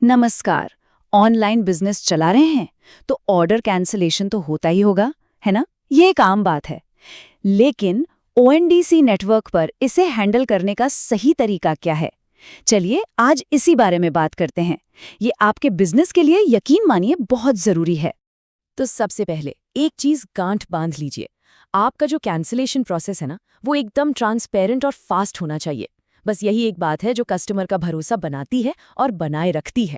नमस्कार। Online business चला रहे हैं तो ऑर्डर कैंसलेशन तो होता ही होगा, है ना? ये एक आम बात है। लेकिन ओएनडीसी नेटवर्क पर इसे हैंडल करने का सही तरीका क्या है? चलिए आज इसी बारे में बात करते हैं। ये आपके बिजनेस के लिए यकीन मानिए बहुत जरूरी है। तो सबसे पहले एक चीज गांठ बांध लीजिए। आपका जो कैंसिलेशन प्रोसेस है ना, वो एकदम ट्रांसपेरेंट और फास्ट होना चाहिए। बस यही एक बात है जो कस्टमर का भरोसा बनाती है और बनाए रखती है।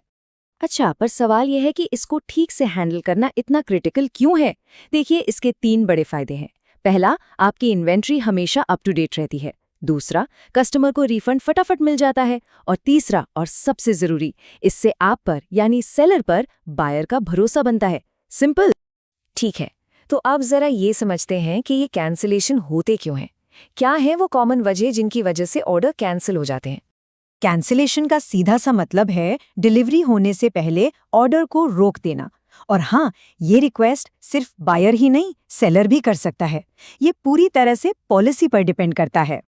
अच्छा, पर सवाल यह है कि इसको ठीक से हैंडल करना इतना क्रिटिकल क्यों है? देखिए, इसके 3 बड़े फायदे हैं। पहला, आपकी इन्वेंट्री हमेशा अप टू डेट रहती है। दूसरा, कस्टमर को रिफंड फटाफट मिल जाता है। और तीसरा और सबसे जरूरी, इससे आप पर यानी सेलर पर बायर का भरोसा बनता है। सिंपल। ठीक है, तो अब जरा ये समझते हैं कि ये कैंसिलेशन होते क्यों हैं। क्या है वो कॉमन वजह जिनकी वजह से ऑर्डर कैंसिल हो जाते हैं? कैंसिलेशन का सीधा सा मतलब है डिलीवरी होने से पहले ऑर्डर को रोक देना। और हाँ, ये रिक्वेस्ट सिर्फ बायर ही नहीं, सेलर भी कर सकता है। ये पूरी तरह से पॉलिसी पर डिपेंड करता है।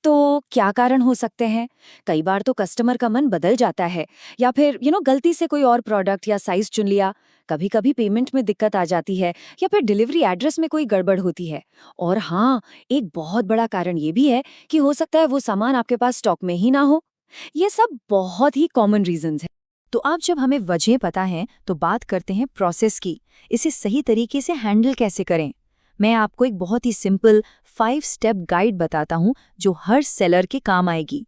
तो क्या कारण हो सकते हैं? कई बार तो कस्टमर का मन बदल जाता है, या फिर गलती से कोई और प्रोडक्ट या साइज चुन लिया। कभी कभी पेमेंट में दिक्कत आ जाती है, या फिर डिलीवरी एड्रेस में कोई गड़बड़ होती है। और हाँ, एक बहुत बड़ा कारण ये भी है कि हो सकता है वो सामान आपके पास स्टॉक में ही ना हो। ये सब बहुत ही कॉमन रीजंस हैं। तो अब जब हमें वजह पता है तो बात करते हैं प्रोसेस की। इसे सही तरीके से हैंडल कैसे करें? मैं आपको एक बहुत ही सिंपल 5 स्टेप गाइड बताता हूं जो हर सेलर के काम आएगी।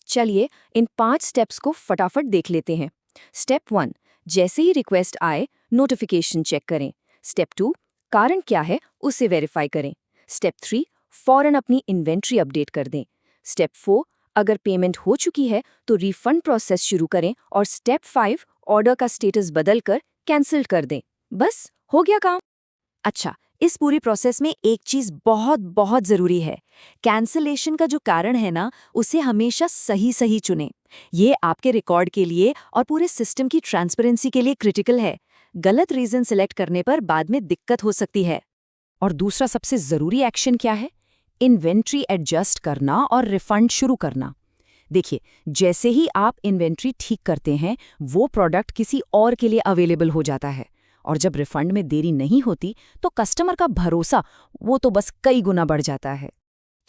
चलिए इन 5 स्टेप्स को फटाफट देख लेते हैं। स्टेप 1, जैसे ही रिक्वेस्ट आए नोटिफिकेशन चेक करें। स्टेप 2, कारण क्या है उसे वेरीफाई करें। स्टेप 3, फौरन अपनी इन्वेंट्री अपडेट कर दें। स्टेप 4, अगर पेमेंट हो चुकी है तो रिफंड प्रोसेस शुरू करें। और स्टेप 5, ऑर्डर का स्टेटस बदलकर कैंसिल कर दें। बस हो गया काम। अच्छा, इस पूरी प्रोसेस में एक चीज बहुत बहुत जरूरी है। कैंसिलेशन का जो कारण है ना, उसे हमेशा सही सही चुनें। ये आपके रिकॉर्ड के लिए और पूरे सिस्टम की ट्रांसपेरेंसी के लिए क्रिटिकल है। गलत रीजन सिलेक्ट करने पर बाद में दिक्कत हो सकती है। और दूसरा सबसे जरूरी एक्शन क्या है? इन्वेंट्री एडजस्ट करना और रिफंड शुरू करना। देखिए, जैसे ही आप इन्वेंट्री ठीक करते हैं, वो प्रोडक्ट किसी और के लिए अवेलेबल हो जाता है। और जब रिफंड में देरी नहीं होती तो कस्टमर का भरोसा वो तो बस कई गुना बढ़ जाता है।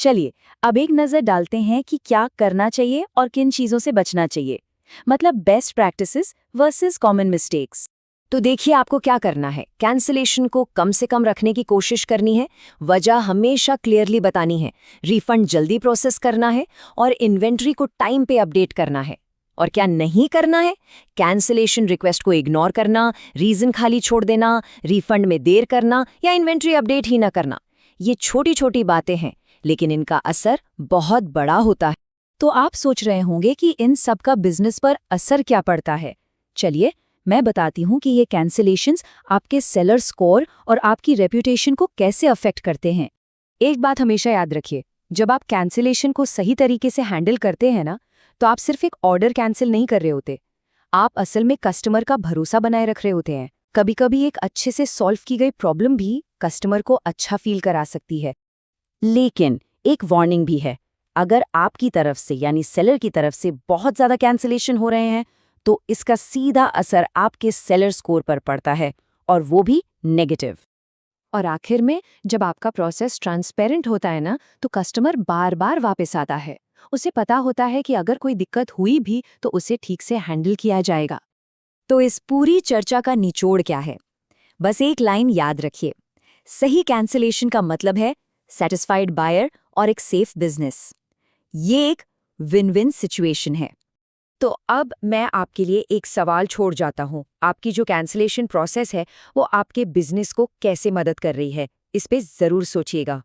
चलिए अब एक नजर डालते हैं कि क्या करना चाहिए और किन चीजों से बचना चाहिए। मतलब best practices versus common mistakes. तो देखिए आपको क्या करना है। कैंसिलेशन को कम से कम रखने की कोशिश करनी है। वजह हमेशा क्लियरली बतानी है। रिफंड जल्दी प्रोसेस करना है और इन्वेंट्री को टाइम पे अपडेट करना है। और क्या नहीं करना है? कैंसिलेशन रिक्वेस्ट को इग्नोर करना, रीजन खाली छोड़ देना, रिफंड में देर करना या इन्वेंट्री अपडेट ही ना करना। ये छोटी छोटी बातें हैं, लेकिन इनका असर बहुत बड़ा होता है। तो आप सोच रहे होंगे कि इन सब का बिजनेस पर असर क्या पड़ता है। चलिए मैं बताती हूँ कि ये कैंसिलेशंस आपके सेलर स्कोर और आपकी रेप्यूटेशन को कैसे अफेक्ट करते हैं। एक बात हमेशा याद रखिए, जब आप कैंसिलेशन को सही तरीके से हैंडल करते हैं ना, तो आप सिर्फ एक ऑर्डर कैंसिल नहीं कर रहे होते, आप असल में कस्टमर का भरोसा बनाए रख रहे होते हैं। कभी कभी एक अच्छे से सॉल्व की गई प्रॉब्लम भी कस्टमर को अच्छा फील करा सकती है। लेकिन एक वार्निंग भी है। अगर आपकी तरफ से यानी सेलर की तरफ से बहुत ज्यादा कैंसिलेशन हो रहे हैं तो इसका सीधा असर आपके सेलर स्कोर पर पड़ता है, और वो भी नेगेटिव। और आखिर में जब आपका प्रोसेस ट्रांसपेरेंट होता है ना, तो कस्टमर बार बार वापस आता है। उसे पता होता है कि अगर कोई दिक्कत हुई भी तो उसे ठीक से हैंडल किया जाएगा। तो इस पूरी चर्चा का निचोड़ क्या है? बस एक लाइन याद रखिए। सही कैंसिलेशन का मतलब है सेटिस्फाइड बायर और एक सेफ बिजनेस। ये एक विन विन सिचुएशन है। तो अब मैं आपके लिए एक सवाल छोड़ जाता हूँ। आपकी जो कैंसिलेशन प्रोसेस है वो आपके बिजनेस को कैसे मदद कर रही है, इस पे जरूर सोचिएगा।